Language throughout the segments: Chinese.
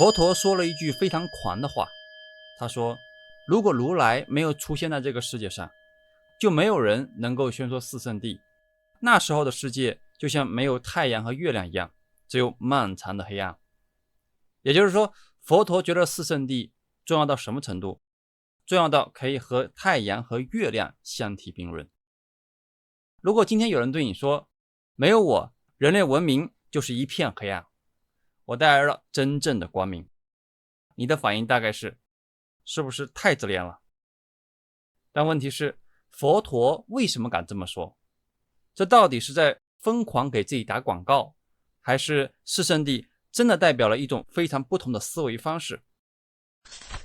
佛陀說了一句非常狂的話，他说，如果如来没有出現在這個世界上，就沒有人能夠宣說四聖諦，那時候的世界就像沒有太陽和月亮一樣，只有漫長的黑暗。也就是說，佛陀覺得四聖諦重要到什麼程度？重要到可以和太陽和月亮相提並論。如果今天有人對你說，沒有我，人類文明就是一片黑暗，我帶來了真正的光明，你的反應大概是不是太自戀了？但問題是，佛陀為什麼敢這麼說？這到底是在瘋狂給自己打廣告，還是四聖諦真的代表了一種非常不同的思維方式？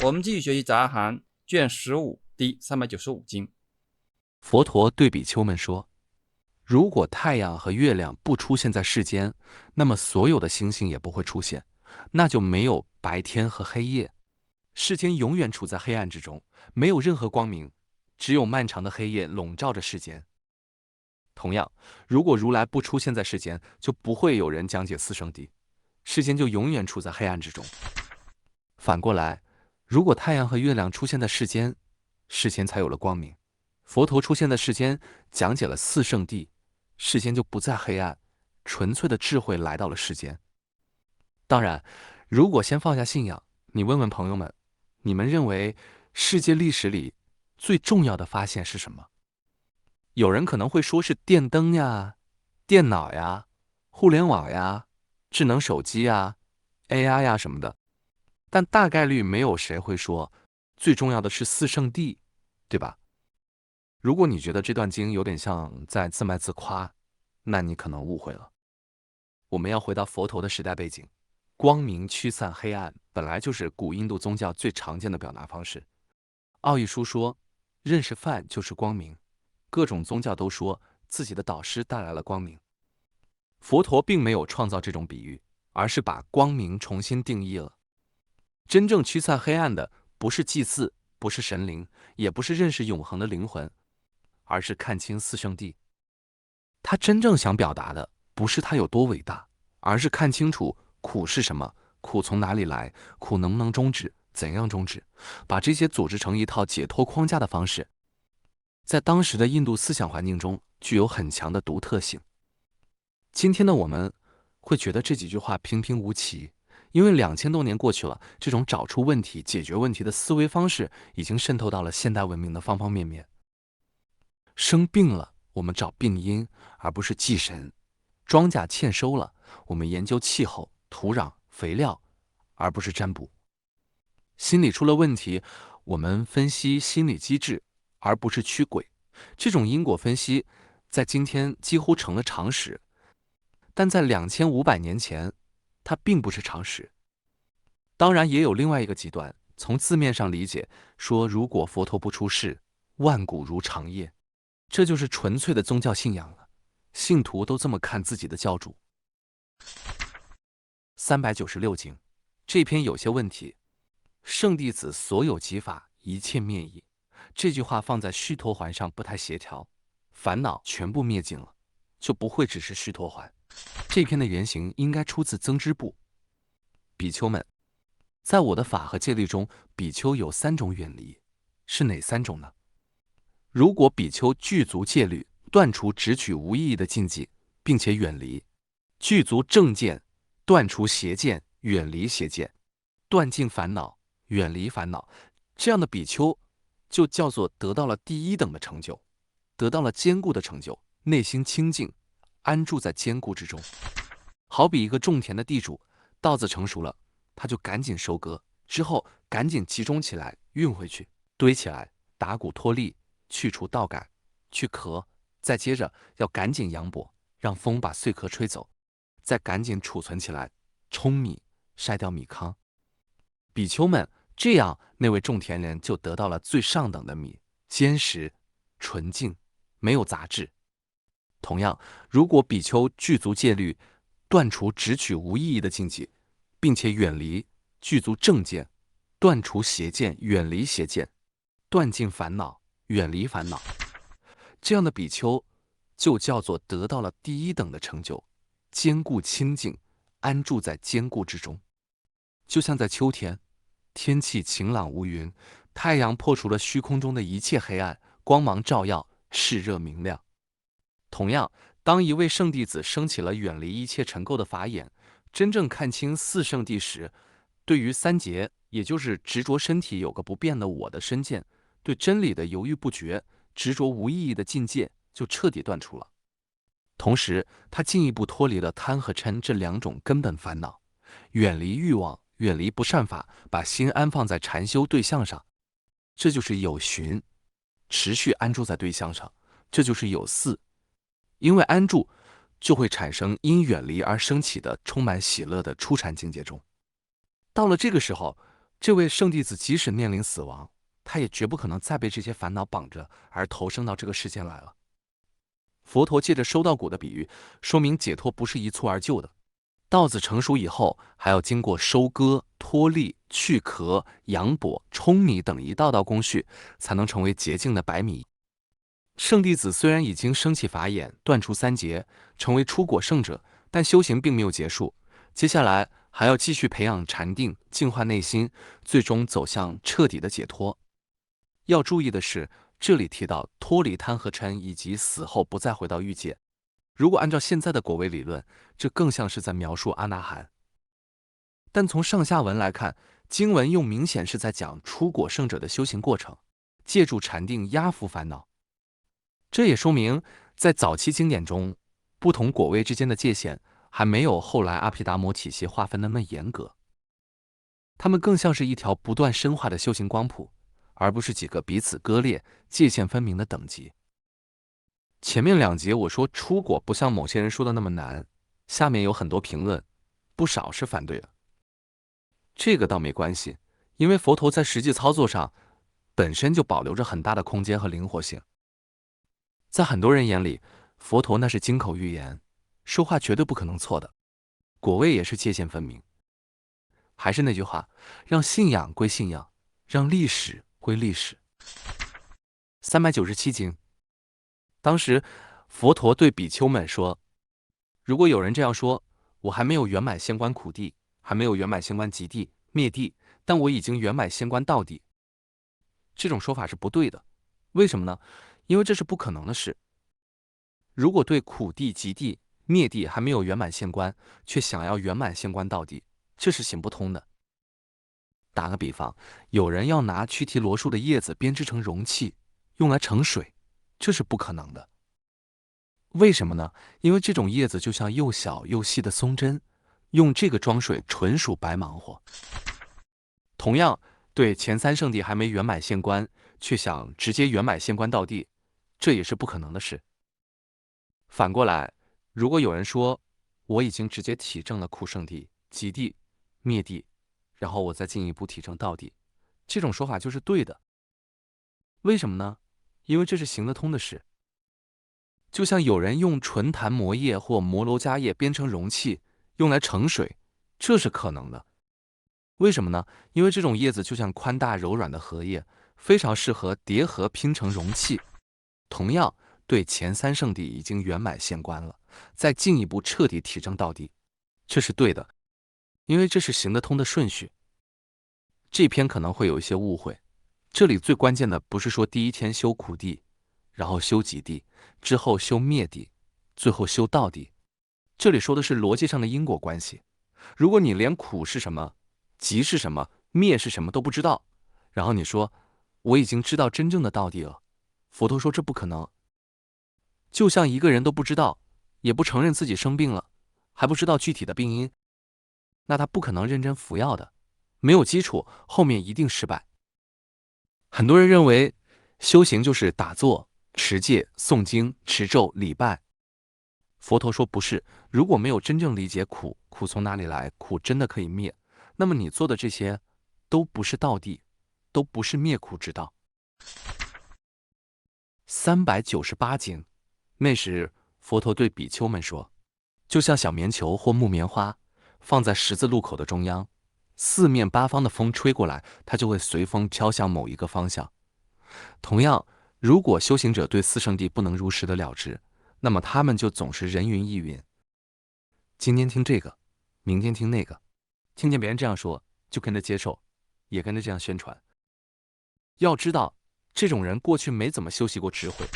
我們繼續學習雜行卷15第395經。佛陀對比丘們說，如果太陽和月亮不出現在世間，那麼所有的星星也不会出现，那就没有白天和黑夜，世间永遠處在黑暗之中，沒有任何光明，只有漫長的黑夜籠罩着世間。同樣，如果如來不出現在世間，就不會有人講解四聖諦，世間就永遠處在黑暗之中。反過來，如果太陽和月亮出現在世間，世間才有了光明。佛陀出现在世间，講解了四聖諦，世間就不再黑暗，純粹的智慧來到了世間。當然，如果先放下信仰，你問問朋友們，你們認為世界歷史裡最重要的發現是什麼？有人可能會說是電燈呀、電腦呀、互聯網呀、智能手機呀、AI 呀什麼的，但大概率沒有誰會說最重要的是四聖諦，對吧？如果你覺得這段經有點像在自賣自誇，那你可能誤會了。我們要回到佛陀的時代背景，光明驅散黑暗本來就是古印度宗教最常見的表達方式。奧義書說，認識梵就是光明，各種宗教都說自己的導師帶來了光明。佛陀並沒有創造這種比喻，而是把光明重新定義了。真正驅散黑暗的不是祭祀，不是神靈，也不是認識永恆的靈魂，而是看清四聖諦。他真正想表達的不是他有多偉大，而是看清楚苦是什麼，苦從哪裡來，苦能不能終止，怎樣終止，把這些組織成一套解脫框架的方式，在當時的印度思想環境中具有很強的獨特性。今天的我們會覺得這幾句話平平無奇，因為2000多年過去了，這種找出問題、解決問題的思維方式已經滲透到了現代文明的方方面面。生病了，我們找病因，而不是祭神；莊稼欠收了，我們研究氣候、土壤、肥料，而不是占卜；心理出了問題，我們分析心理機制，而不是驅鬼。這種因果分析在今天幾乎成了常識，但在2500年前，它並不是常識。當然，也有另外一個極端，從字面上理解，說如果佛陀不出世，萬古如長夜。這就是純粹的宗教信仰了，信徒都這麼看自己的教主。396經，這篇有些問題。聖弟子所有集法，一切滅矣。這句話放在須陀洹上不太協調，煩惱全部滅盡了，就不會只是須陀洹。這篇的原型應該出自增支部。比丘們，在我的法和戒律中，比丘有3種遠離，是哪3種呢？如果比丘具足戒律，斷除直取無意義的禁忌，並且遠離；具足正見，斷除邪見，遠離邪見；斷盡煩惱，遠離煩惱，這樣的比丘就叫做得到了第1等的成就，得到了堅固的成就，內心清淨，安住在堅固之中。好比一個種田的地主，稻子成熟了，他就趕緊收割，之後趕緊集中起來，運回去，堆起來，打穀脫粒，去除稻桿，去殼，再接着要趕緊揚簸，讓風把碎殼吹走，再趕緊儲存起來，舂米，篩掉米糠。比丘們這樣，那位種田人就得到了最上等的米，堅實、純淨，沒有雜質。同樣，如果比丘具足戒律，斷除直取無意義的禁忌，並且遠離，具足正見，斷除邪見，遠離邪見，斷盡煩惱，遠離煩惱，這樣的比丘就叫做得到了第1等的成就，堅固清淨，安住在堅固之中。就像在秋天，天氣晴朗無雲，太陽破除了虛空中的一切黑暗，光芒照耀，熾熱明亮。同樣，當一位聖弟子升起了遠離一切塵垢的法眼，真正看清四聖諦時，對於三結，也就是執着身體有個不變的我的身見，對真理的猶豫不決，執着無意義的境界，就徹底斷除了。同時，他進一步脫離了貪和嗔這兩種根本煩惱，遠離慾望，遠離不善法，把心安放在禪修對象上，這就是有尋；持續安住在對象上，這就是有伺。因為安住，就會產生因遠離而升起的充滿喜樂的初禪境界中。到了這個時候，這位聖弟子即使面臨死亡，他也絕不可能再被這些煩惱綁着而投生到這個世間來了。佛陀借着收稻穀的比喻，說明解脫不是一蹴而就的。稻子成熟以後，還要經過收割、脫粒、去殼、揚簸、舂米等一道道工序，才能成為潔淨的白米。聖弟子雖然已經升起法眼，斷除三結，成為初果聖者，但修行並沒有結束，接下來還要繼續培養禪定，淨化內心，最終走向徹底的解脫。要注意的是，這裡提到脫離貪和嗔，以及死後不再回到欲界。如果按照現在的果位理論，這更像是在描述阿那含。但從上下文來看，經文又明顯是在講初果聖者的修行過程，借助禪定壓服煩惱。這也說明，在早期經典中，不同果位之間的界限還沒有後來阿毗達摩體系劃分的那麼嚴格。它們更像是一條不斷深化的修行光譜，而不是幾個彼此割裂、界限分明的等級。前面兩節我說初果不像某些人說的那麼難，下面有很多評論，不少是反對的。這個倒沒關係，因為佛陀在實際操作上本身就保留着很大的空間和靈活性。在很多人眼裡，佛陀那是金口玉言，說話絕對不可能錯的，果位也是界限分明。還是那句話，讓信仰歸信仰，讓歷史歸歷史。397經，當時佛陀對比丘們說，如果有人這樣說，我還沒有圓滿仙觀苦諦，還沒有圓滿仙觀極諦、滅諦，但我已經圓滿仙觀道諦，這種說法是不對的。為什麼呢？因為這是不可能的事。如果對苦諦、極諦、滅諦還沒有圓滿仙觀，卻想要圓滿仙觀道諦，這是行不通的。打個比方，有人要拿毬提羅樹的葉子編織成容器，用來盛水，這是不可能的。為什麼呢？因為這種葉子就像又小又細的松針，用這個裝水純屬白忙活。同樣，對前三聖諦還沒圓滿仙觀，卻想直接圓滿仙觀道諦，這也是不可能的事。反過來，如果有人說我已經直接體證了苦聖諦、極諦、滅諦，然後我再進一步體證道諦，這種說法就是對的。為什麼呢？因為這是行得通的事。就像有人用純檀磨葉或摩羅伽葉編成容器，用來盛水，這是可能的。為什麼呢？因為這種葉子就像寬大柔軟的荷葉，非常適合疊合拼成容器。同樣，對前三聖諦已經圓滿仙觀了，再進一步徹底體證道諦，這是對的，因為這是行得通的順序。這篇可能會有一些誤會，這裡最關鍵的不是說第一天修苦諦，然後修極諦，之後修滅諦，最後修道諦。這裡說的是邏輯上的因果關係。如果你連苦是什麼、極是什麼、滅是什麼都不知道，然後你說我已經知道真正的道諦了，佛陀說這不可能。就像一個人都不知道，也不承認自己生病了，還不知道具體的病因，那他不可能認真服藥的，沒有基礎，後面一定失敗。很多人認為修行就是打坐、持戒、誦經、持咒、禮拜。佛陀說不是，如果沒有真正理解苦，苦從哪裡來，苦真的可以滅，那麼你做的這些都不是道諦，都不是滅苦之道。398經，那時佛陀對比丘們說，就像小棉球或木棉花放在十字路口的中央，四面八方的風吹過來，它就會隨風飄向某一個方向。同樣，如果修行者對四聖諦不能如實的了知，那麼他們就總是人云亦云。今天聽這個，明天聽那個，聽見別人這樣說，就跟着接受，也跟着這樣宣傳。要知道，這種人過去沒怎麼修習過智慧，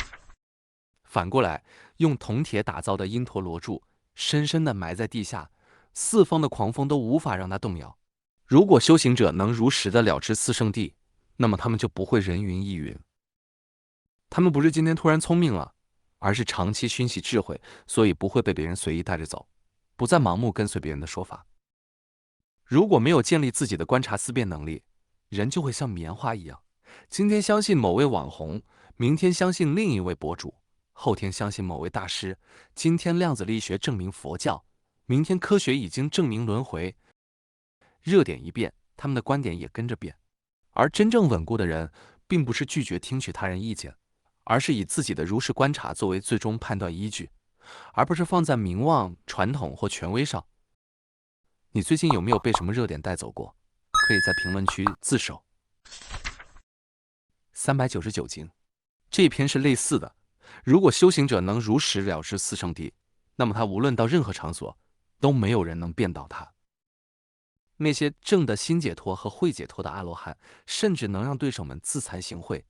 反過來用銅鐵打造的因陀羅柱深深地埋在地下，四方的狂風都無法讓他動搖。如果修行者能如實的了知四聖諦，那麼他們就不會人云亦云。他們不是今天突然聰明了，而是長期熏習智慧，所以不會被別人隨意帶着走，不再盲目跟隨別人的說法。如果沒有建立自己的觀察思辨能力，人就會像棉花一樣，今天相信某位網紅，明天相信另一位博主，後天相信某位大師，今天量子力學證明佛教，明天科學已經證明輪迴。熱點一變，他們的觀點也跟着變。而真正穩固的人，並不是拒絕聽取他人意見，而是以自己的如實觀察作為最終判斷依據，而不是放在名望、傳統或權威上。你最近有沒有被什麼熱點帶走過？可以在評論區自首。399經，這篇是類似的。如果修行者能如實了知四聖諦，那麼他無論到任何場所，都沒有人能辯倒他。那些證得心解脫和慧解脫的阿羅漢，甚至能讓對手們自慚形穢。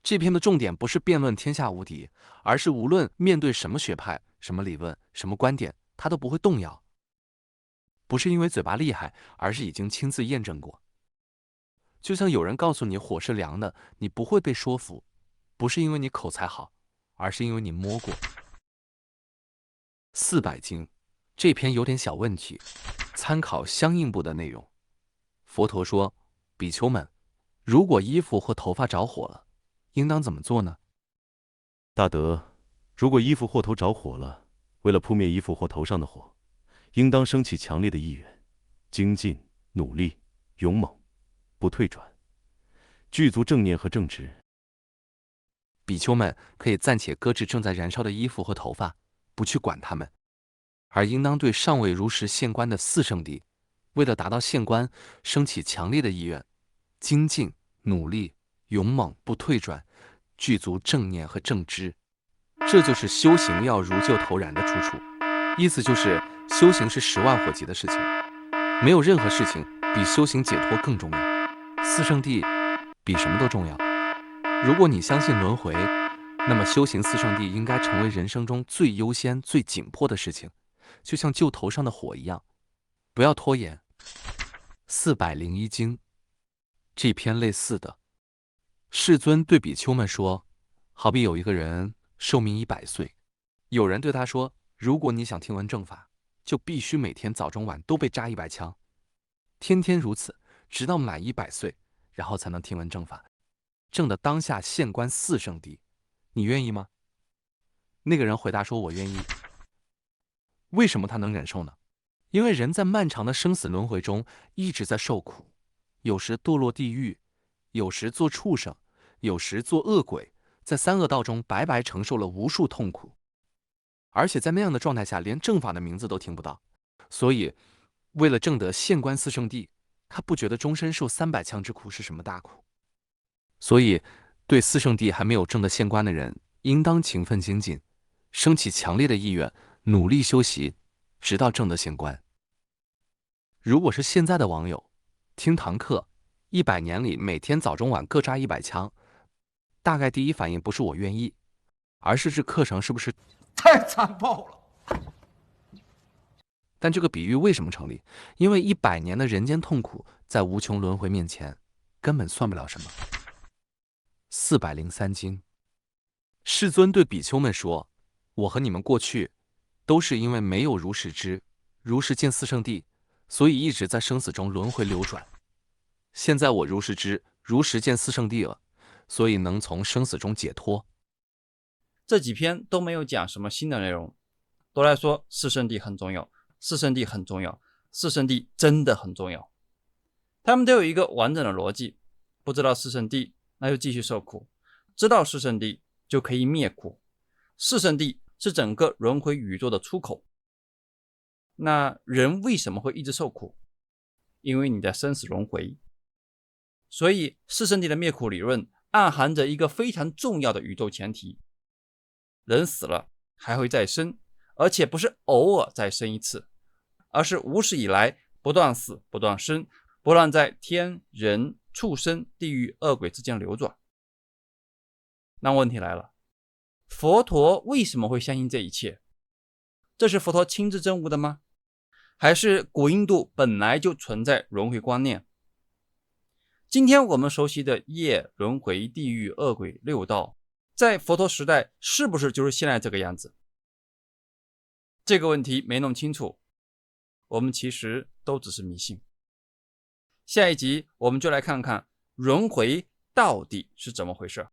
這篇的重點不是辯論天下無敵，而是無論面對什麼學派、什麼理論、什麼觀點，他都不會動搖。不是因為嘴巴厲害，而是已經親自驗證過。就像有人告訴你火是涼的，你不會被說服，不是因為你口才好，而是因為你摸過。400經，這篇有點小問題，參考相應部的內容。佛陀說：比丘們，如果衣服或頭髮着火了，應當怎麼做呢？大德，如果衣服或頭着火了，為了撲滅衣服或頭上的火，應當升起強烈的意願，精進、努力、勇猛，不退轉，具足正念和正知。比丘們可以暫且擱置正在燃燒的衣服和頭髮，不去管它們，而應當對尚未如實現觀的四聖諦，為了達到現觀，升起強烈的意願，精進、努力、勇猛，不退轉，具足正念和正知。這就是修行要如救頭燃的出處。意思就是修行是10萬火急的事情，沒有任何事情比修行解脫更重要。四聖諦比什麼都重要。如果你相信輪迴，那麼修行四聖諦應該成為人生中最優先、最緊迫的事情，就像救頭上的火一樣，不要拖延。401經，這篇類似的。世尊對比丘們說，好比有一個人壽命100歲，有人對他說，如果你想聽聞正法，就必須每天早中晚都被扎100槍，天天如此，直到滿100歲，然後才能聽聞正法，證得當下現觀四聖諦。你願意嗎？那個人回答說，我願意。為什麼他能忍受呢？因為人在漫長的生死輪迴中一直在受苦，有時墮落地獄，有時做畜生，有時做惡鬼，在三惡道中白白承受了無數痛苦，而且在那樣的狀態下，連正法的名字都聽不到。所以，為了證得現觀四聖諦，他不覺得終身受300槍之苦是什麼大苦。所以，對四聖諦還沒有證得現觀的人，應當勤奮精進，升起強烈的意願，努力修習，直到證得現觀。如果是現在的網友，聽堂課，100年裡每天早中晚各扎100槍，大概第一反應不是我願意，而是這課程是不是太殘暴了？但這個比喻為什麼成立？因為100年的人間痛苦，在無窮輪迴面前，根本算不了什麼。403經，世尊對比丘們說：我和你們過去，都是因為沒有如實知、如實見四聖諦，所以一直在生死中輪迴流轉。現在我如實知、如實見四聖諦了，所以能從生死中解脫。這幾篇都沒有講什麼新的內容，都來說四聖諦很重要，四聖諦很重要，四聖諦真的很重要。他們都有一個完整的邏輯，不知道四聖諦，那就繼續受苦；知道四聖諦，就可以滅苦。四聖諦是整個輪迴宇宙的出口。那人為什麼會一直受苦？因為你在生死輪迴。所以四聖諦的滅苦理論暗含着一個非常重要的宇宙前提：人死了還會再生，而且不是偶爾再生一次，而是无始以來不斷死不斷生，不斷在天、人、畜生、地獄、惡鬼之間流轉。那問題來了，佛陀為什麼會相信這一切？這是佛陀親自證悟的嗎？還是古印度本來就存在輪迴觀念？今天我們熟悉的業、輪迴、地獄、惡鬼、六道，在佛陀時代是不是就是現在這個樣子？這個問題沒弄清楚，我們其實都只是迷信。下一集我們就來看看輪迴到底是怎麼回事。